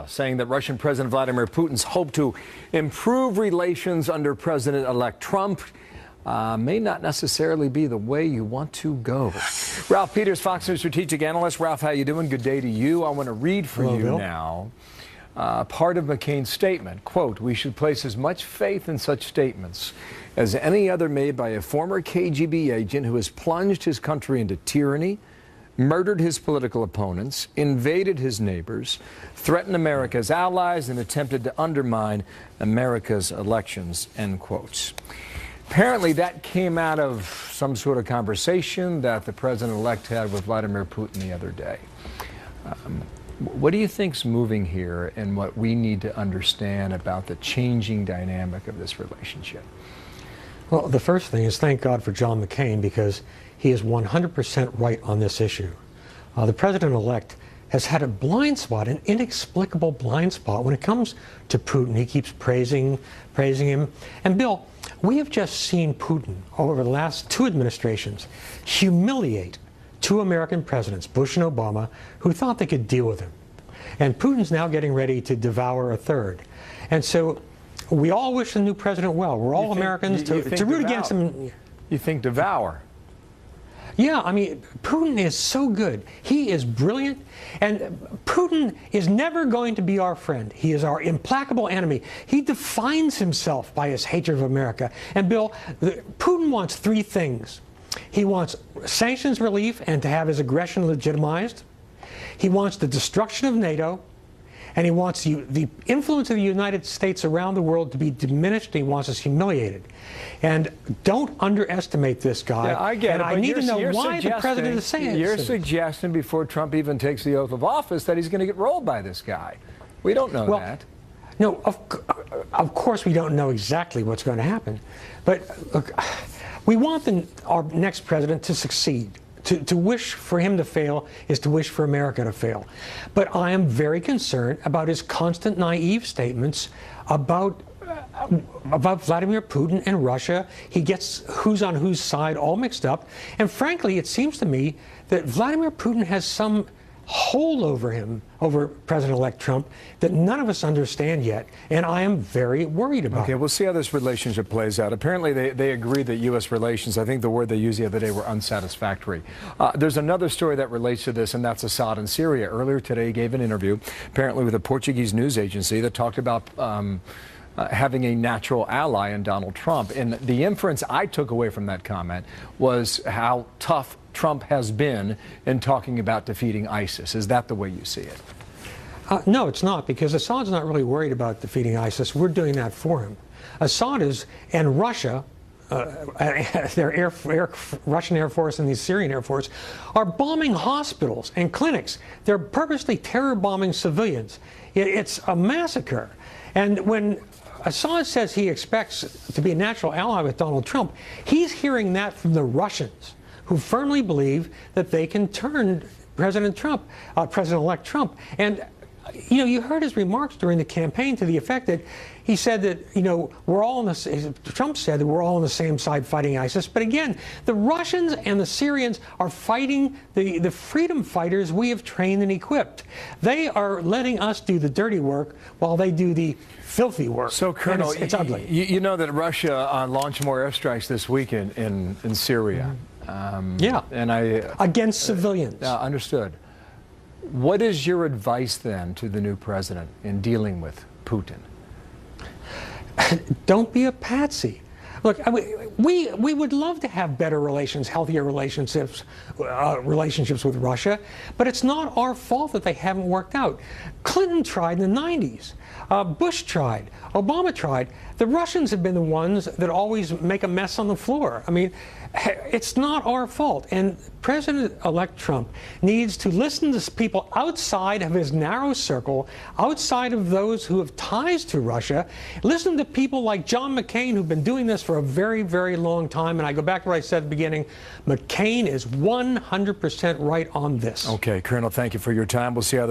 Saying that Russian President Vladimir Putin's hope to improve relations under President-elect Trump may not necessarily be the way you want to go. Ralph Peters, Fox News strategic analyst. Ralph, how you doing? Good day to you. I want to read for you Bill. now part of McCain's statement. Quote, "We should place as much faith in such statements as any other made by a former KGB agent who has plunged his country into tyranny, murdered his political opponents, invaded his neighbors, threatened America's allies, and attempted to undermine America's elections," end quotes. Apparently that came out of some sort of conversation that the president-elect had with Vladimir Putin the other day. What do you think's moving here and what we need to understand about the changing dynamic of this relationship? Well, the first thing is thank God for John McCain, because he is 100% right on this issue. The president-elect has had a blind spot, an inexplicable blind spot when it comes to Putin. He keeps praising him. And Bill, we have just seen Putin over the last two administrations humiliate two American presidents, Bush and Obama, who thought they could deal with him. And Putin's now getting ready to devour a third. And so we all wish the new president well. We're all Americans to root against him. You think devour? Yeah, I mean, Putin is so good. He is brilliant, and Putin is never going to be our friend. He is our implacable enemy. He defines himself by his hatred of America. And Bill, Putin wants three things. He wants sanctions relief and to have his aggression legitimized. He wants the destruction of NATO. And he wants the influence of the United States around the world to be diminished. He wants us humiliated. And don't underestimate this guy. Yeah, I get and it, I need to know why the president is saying it. You're suggesting before Trump even takes the oath of office that he's going to get rolled by this guy. We don't know that. No, of course we don't know exactly what's going to happen. But look, we want our next president to succeed. To wish for him to fail is to wish for America to fail. But I am very concerned about his constant naive statements about Vladimir Putin and Russia. He gets who's on whose side all mixed up. And frankly, it seems to me that Vladimir Putin has some hold over him, over President-elect Trump, that none of us understand yet, and I am very worried about it. Okay, we'll see how this relationship plays out. Apparently they agree that U.S. relations, I think the word they used the other day, were unsatisfactory. There's another story that relates to this, and that's Assad in Syria. Earlier today he gave an interview, apparently with a Portuguese news agency, that talked about having a natural ally in Donald Trump. And the inference I took away from that comment was how tough Trump has been in talking about defeating ISIS. Is that the way you see it? No, it's not, because Assad's not really worried about defeating ISIS. We're doing that for him. Assad is, and Russia, their Russian Air Force and the Syrian Air Force, are bombing hospitals and clinics. They're purposely terror bombing civilians. It's a massacre. And when Assad says he expects to be a natural ally with Donald Trump, he's hearing that from the Russians, who firmly believe that they can turn President-elect Trump. And, you know, you heard his remarks during the campaign to the effect that he said that, you know, Trump said that we're all on the same side fighting ISIS. But again, the Russians and the Syrians are fighting the freedom fighters we have trained and equipped. They are letting us do the dirty work while they do the filthy work. So, Colonel, it's ugly. You know that Russia launched more airstrikes this week in Syria. Mm-hmm. And against civilians. Understood. What is your advice then to the new president in dealing with Putin? Don't be a patsy. Look, I mean, we would love to have better relations, healthier relationships with Russia, but it's not our fault that they haven't worked out. Clinton tried in the 90s. Bush tried. Obama tried. The Russians have been the ones that always make a mess on the floor. I mean, it's not our fault. And President-elect Trump needs to listen to people outside of his narrow circle, outside of those who have ties to Russia. Listen to people like John McCain, who've been doing this for a very, very long time. And I go back to what I said at the beginning. McCain is 100% right on this. Okay, Colonel, thank you for your time. We'll see how the